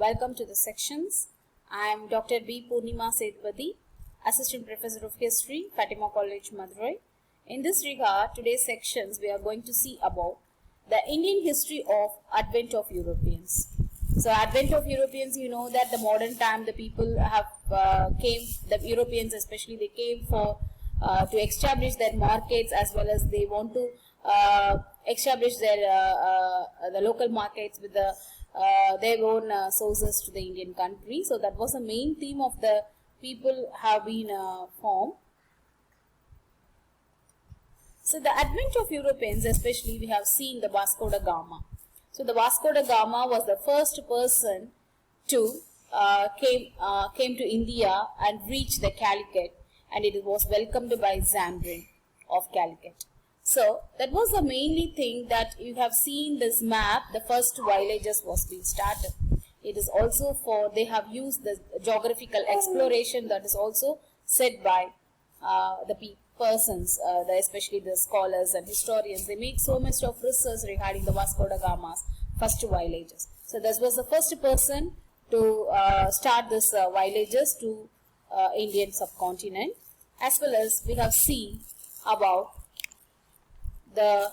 Welcome to the sections. I am Dr. B. Poornima Sethupathi, Assistant Professor of History, Fatima College, Madurai. In this regard, today's sections we are going to see about the Indian history of Advent of Europeans. So, Advent of Europeans, you know that the modern time the people have the Europeans especially, they came for to establish their markets, as well as they want to establish their the local markets with their own sources to the Indian country. So that was the main theme of the people have been formed. So the advent of Europeans, especially we have seen the Vasco da Gama. So the Vasco da Gama was the first person to came to India and reached the Calicut, and it was welcomed by Zambrin of Calicut. So that was the mainly thing that you have seen this map. The first voyages was being started. It is also for they have used the geographical exploration that is also said by the persons, especially the scholars and historians. They make so much of research regarding the Vasco da Gama's first voyages. So this was the first person to start this voyages to Indian subcontinent, as well as we have seen about the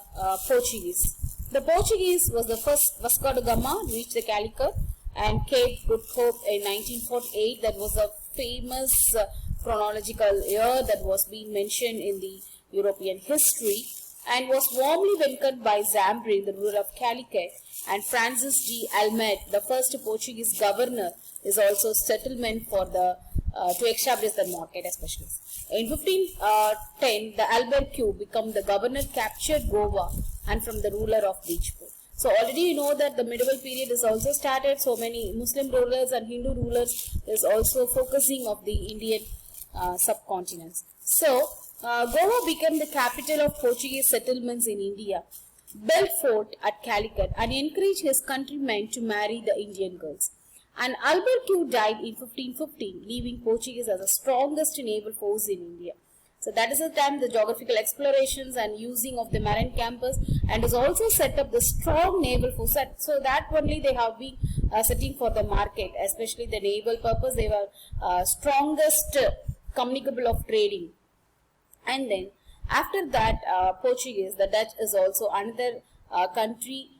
Portuguese. The Portuguese was the first. Vasco da Gama reached the Calicut and Cape Good Hope in 1948. That was a famous chronological year that was being mentioned in the European history, and was warmly welcomed by Zambrin, the ruler of Calicut, and Francis G. Almet, the first Portuguese governor, is also settlement for the to establish the market especially. In 1510, the Albert Q became the governor, captured Goa, and from the ruler of Beachport. So already you know that the medieval period is also started. So many Muslim rulers and Hindu rulers is also focusing of the Indian subcontinents. So Goa became the capital of Portuguese settlements in India, built fort at Calicut, and encouraged his countrymen to marry the Indian girls. And Albert Q died in 1515, leaving Portuguese as the strongest naval force in India. So that is the time the geographical explorations and using of the marine campus, and is also set up the strong naval force. So that only they have been setting for the market, especially the naval purpose. They were strongest communicable of trading. And then after that Portuguese, the Dutch is also another country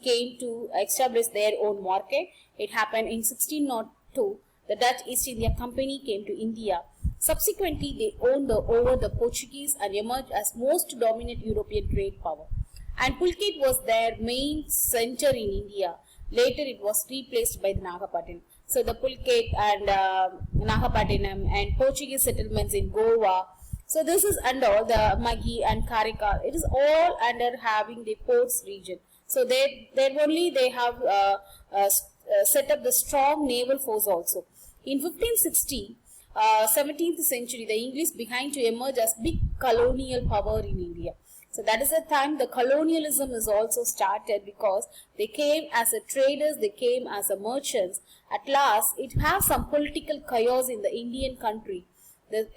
came to establish their own market. It happened in 1602. The Dutch East India Company came to India. Subsequently, they owned over the Portuguese and emerged as most dominant European trade power. And Pulkit was their main center in India. Later, it was replaced by the Nagapattinam. So the Pulkit and Nagapattinam and Portuguese settlements in Goa. So this is under the Maggi and Karika. It is all under having the ports region. So they have set up the strong naval force also. In 1560, 17th century, the English began to emerge as big colonial power in India. So that is the time the colonialism is also started, because they came as a traders, they came as a merchants. At last, it has some political chaos in the Indian country,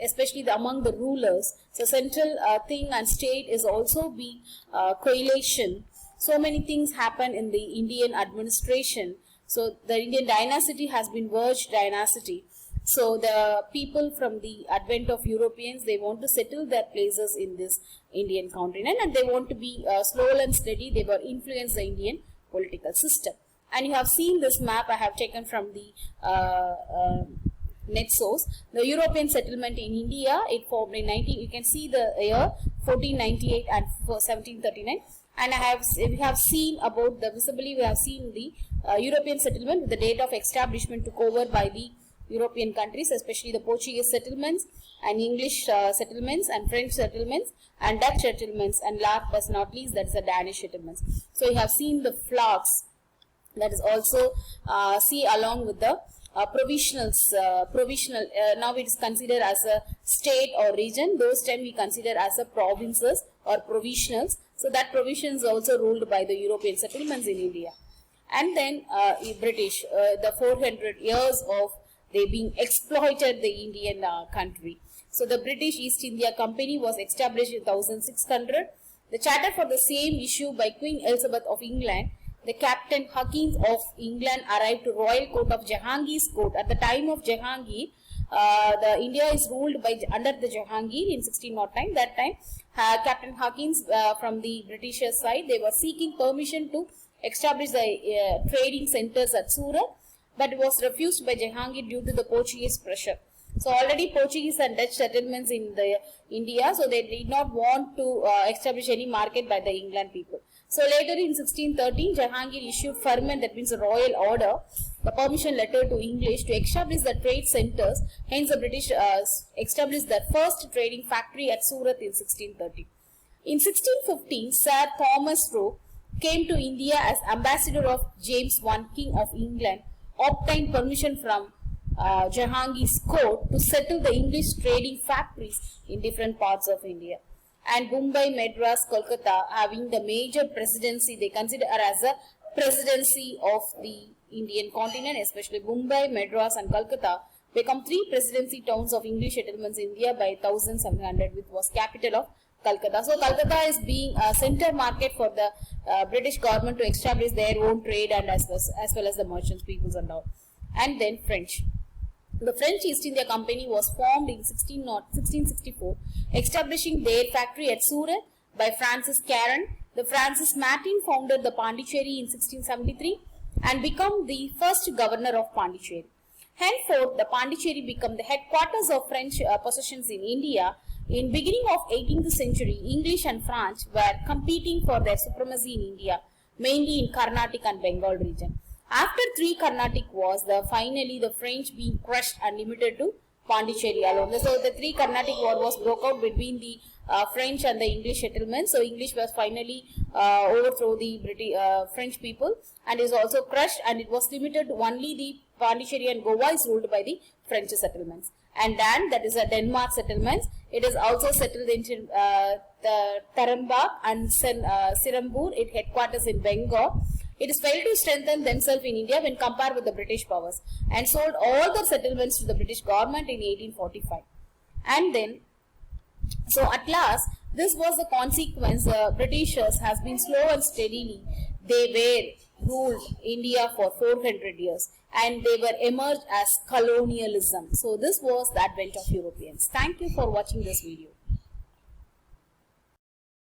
especially among the rulers. So central thing and state is also being coalition. So many things happen in the Indian administration. So the Indian dynasty has been merged dynasty. So the people from the advent of Europeans, they want to settle their places in this Indian continent, and they want to be slow and steady. They will influence the Indian political system. And you have seen this map I have taken from the net source. The European settlement in India, it formed in you can see the year 1498 and 1739. And we have seen about the visibly, we have seen the European settlement with the date of establishment took over by the European countries, especially the Portuguese settlements and English settlements and French settlements and Dutch settlements, and last but not least, that is the Danish settlements. So you have seen the flags, that is also see along with the provisional. Now it is considered as a state or region. Those time we consider as a provinces or provisionals. So that provision is also ruled by the European settlements in India. And then British, the 400 years of they being exploited the Indian country. So the British East India Company was established in 1600. The charter for the same issued by Queen Elizabeth of England the Captain Hawkins of England arrived to royal court of Jahangir's court. At the time of Jahangir, the India is ruled by under the Jahangir in 1609. That time, Captain Hawkins from the British side, they were seeking permission to establish the trading centers at Surat, but it was refused by Jahangir due to the Portuguese pressure. So already Portuguese and Dutch settlements in the India, so they did not want to establish any market by the England people. So later in 1613, Jahangir issued firman, that means a royal order, the permission letter to English to establish the trade centers. Hence the British established the first trading factory at Surat in 1630. In 1615, Sir Thomas Roe came to India as ambassador of James I, King of England, obtained permission from Jahangir's court to settle the English trading factories in different parts of India. And Mumbai, Madras, Kolkata, having the major presidency, they consider as a presidency of the Indian continent, especially Mumbai, Madras and Kolkata, become three presidency towns of English settlements in India by 1700, which was capital of Calcutta. So Calcutta is being a center market for the British government to establish their own trade and as well as the merchants, peoples and all. And then French. The French East India Company was formed in 1664, establishing their factory at Surat by Francis Caron. The Francis Martin founded the Pondicherry in 1673 and became the first governor of Pondicherry. Henceforth, the Pondicherry became the headquarters of French possessions in India. In beginning of 18th century, English and French were competing for their supremacy in India, mainly in Carnatic and Bengal region. After three Carnatic wars, finally the French being crushed and limited to Pondicherry alone. So the three Carnatic war was broke out between the French and the English settlements. So English was finally overthrow the French people and is also crushed, and it was limited to only the Pondicherry and Goa is ruled by the French settlements. And Dan, that is a Denmark settlements. It is also settled into the Tarambak and Sirambur, its headquarters in Bengal. It is failed to strengthen themselves in India when compared with the British powers and sold all their settlements to the British government in 1845. And then, so at last, this was the consequence. Britishers has been slow and steadily. They were ruled India for 400 years and they were emerged as colonialism. So this was the advent of Europeans. Thank you for watching this video.